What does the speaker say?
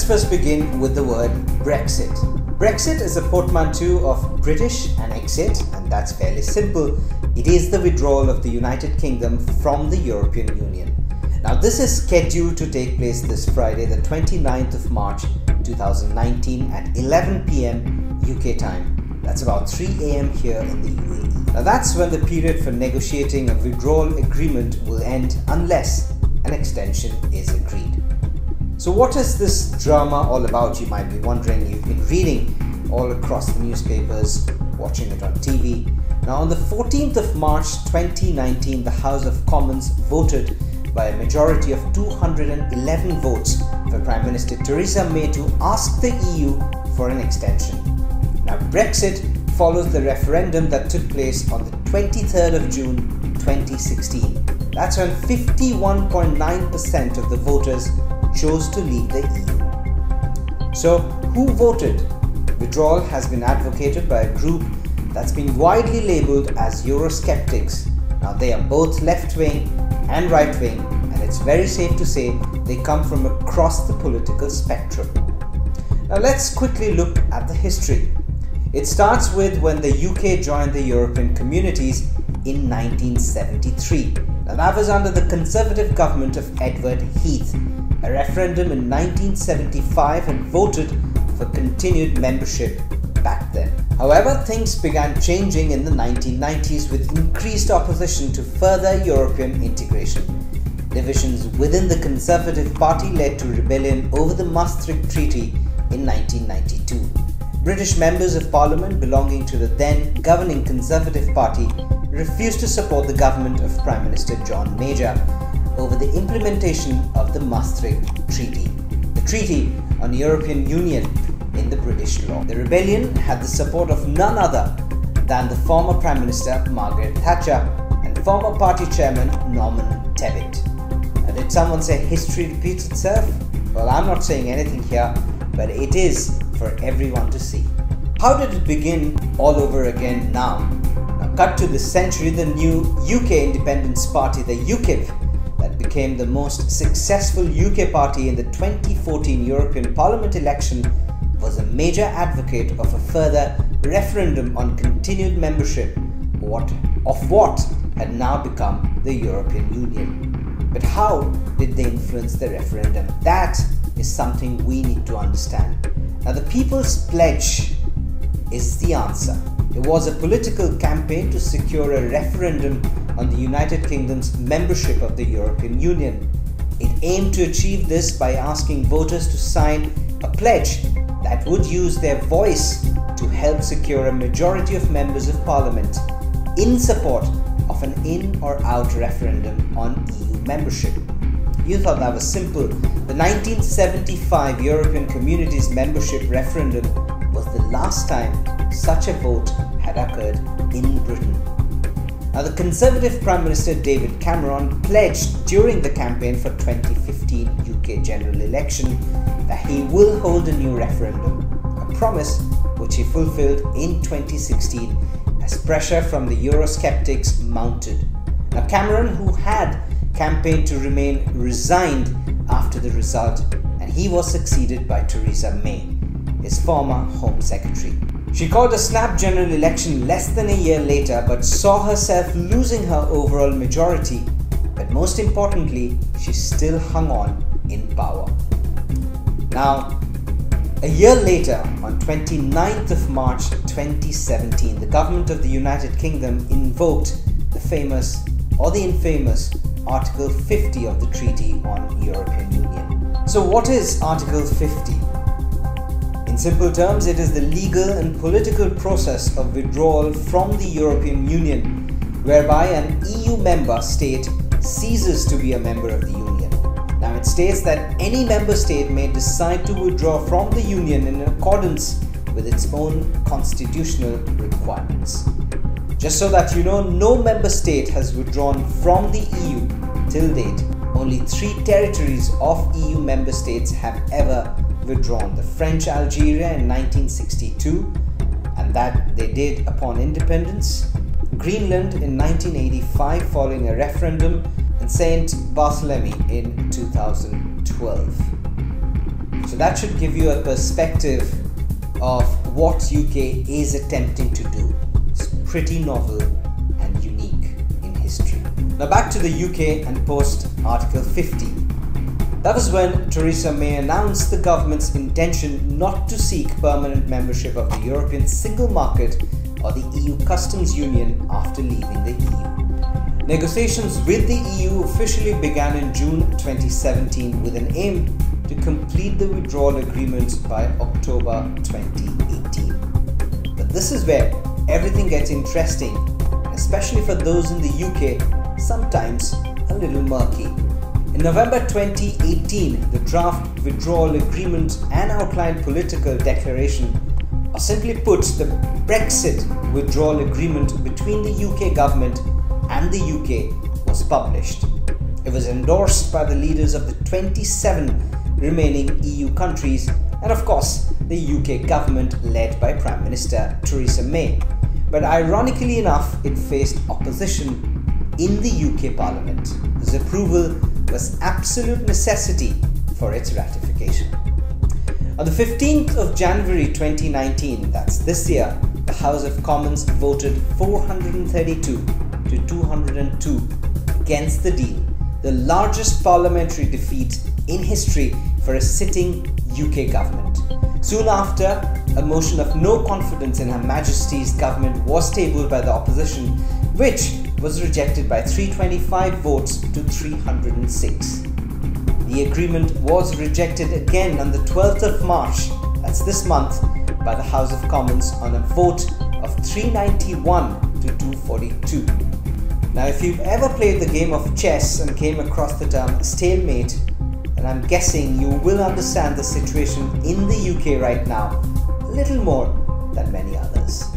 let's first begin with the word Brexit. Brexit is a portmanteau of British and exit, and that's fairly simple. It is the withdrawal of the United Kingdom from the European Union. Now, this is scheduled to take place this Friday, the 29th of March 2019 at 11 p.m. UK time. That's about 3 a.m. here in the UAE. Now, that's when the period for negotiating a withdrawal agreement will end unless an extension is agreed. So what is this drama all about, you might be wondering. You've been reading all across the newspapers, watching it on TV. Now, on the 14th of March 2019, the House of Commons voted by a majority of 211 votes for Prime Minister Theresa May to ask the EU for an extension. Now, Brexit follows the referendum that took place on the 23rd of June 2016. That's when 51.9% of the voters chose to leave the EU. So, who voted? Withdrawal has been advocated by a group that's been widely labelled as Eurosceptics. Now, they are both left-wing and right-wing, and it's very safe to say they come from across the political spectrum. Now, let's quickly look at the history. It starts with when the UK joined the European communities in 1973. Now, that was under the Conservative government of Edward Heath. A referendum in 1975 had voted for continued membership back then. However, things began changing in the 1990s with increased opposition to further European integration. Divisions within the Conservative Party led to rebellion over the Maastricht Treaty in 1992. British members of Parliament belonging to the then governing Conservative Party refused to support the government of Prime Minister John Major over the implementation of the Maastricht Treaty, the Treaty on the European Union in the British law. The rebellion had the support of none other than the former Prime Minister Margaret Thatcher and former party chairman Norman Tebbit. Now, did someone say history repeats itself? Well, I'm not saying anything here, but it is for everyone to see. How did it begin all over again now? Now, cut to this century, the new UK Independence Party, the UKIP, that became the most successful UK party in the 2014 European Parliament election, was a major advocate of a further referendum on continued membership of what had now become the European Union. But how did they influence the referendum? That is something we need to understand. Now, the People's Pledge is the answer. It was a political campaign to secure a referendum on the United Kingdom's membership of the European Union. It aimed to achieve this by asking voters to sign a pledge that would use their voice to help secure a majority of members of Parliament in support of an in or out referendum on EU membership. You thought that was simple. The 1975 European Communities membership referendum was the last time such a vote had occurred in Britain. Now, the Conservative Prime Minister David Cameron pledged during the campaign for 2015 UK general election that he will hold a new referendum, a promise which he fulfilled in 2016 as pressure from the Eurosceptics mounted. Now, Cameron, who had campaigned to remain, resigned after the result, and he was succeeded by Theresa May, his former Home Secretary. She called a snap general election less than a year later, but saw herself losing her overall majority. But most importantly, she still hung on in power. Now, a year later, on 29th of March 2017, the government of the United Kingdom invoked the famous or the infamous Article 50 of the Treaty on European Union. So what is Article 50? In simple terms, it is the legal and political process of withdrawal from the European Union, whereby an EU member state ceases to be a member of the Union. Now, it states that any member state may decide to withdraw from the Union in accordance with its own constitutional requirements. Just so that you know, no member state has withdrawn from the EU till date. Only 3 territories of EU member states have ever withdrawn: the French Algeria in 1962, and that they did upon independence, Greenland in 1985 following a referendum, and St. Bartholomew in 2012. So that should give you a perspective of what UK is attempting to do. It's pretty novel and unique in history. Now back to the UK and post Article 50. That was when Theresa May announced the government's intention not to seek permanent membership of the European Single Market or the EU Customs Union after leaving the EU. Negotiations with the EU officially began in June 2017 with an aim to complete the withdrawal agreement by October 2018. But this is where everything gets interesting, especially for those in the UK, sometimes a little murky. In November 2018, the draft withdrawal agreement and outlined political declaration, or simply put, the Brexit withdrawal agreement between the UK government and the UK was published. It was endorsed by the leaders of the 27 remaining EU countries and of course the UK government led by Prime Minister Theresa May. But ironically enough, it faced opposition in the UK Parliament, whose approval was absolute necessity for its ratification. On the 15th of January 2019, that's this year, the House of Commons voted 432 to 202 against the deal, the largest parliamentary defeat in history for a sitting UK government. Soon after, a motion of no confidence in Her Majesty's government was tabled by the opposition, which was rejected by 325 votes to 306. The agreement was rejected again on the 12th of March, that's this month, by the House of Commons on a vote of 391 to 242. Now, if you've ever played the game of chess and came across the term stalemate, then I'm guessing you will understand the situation in the UK right now a little more than many others.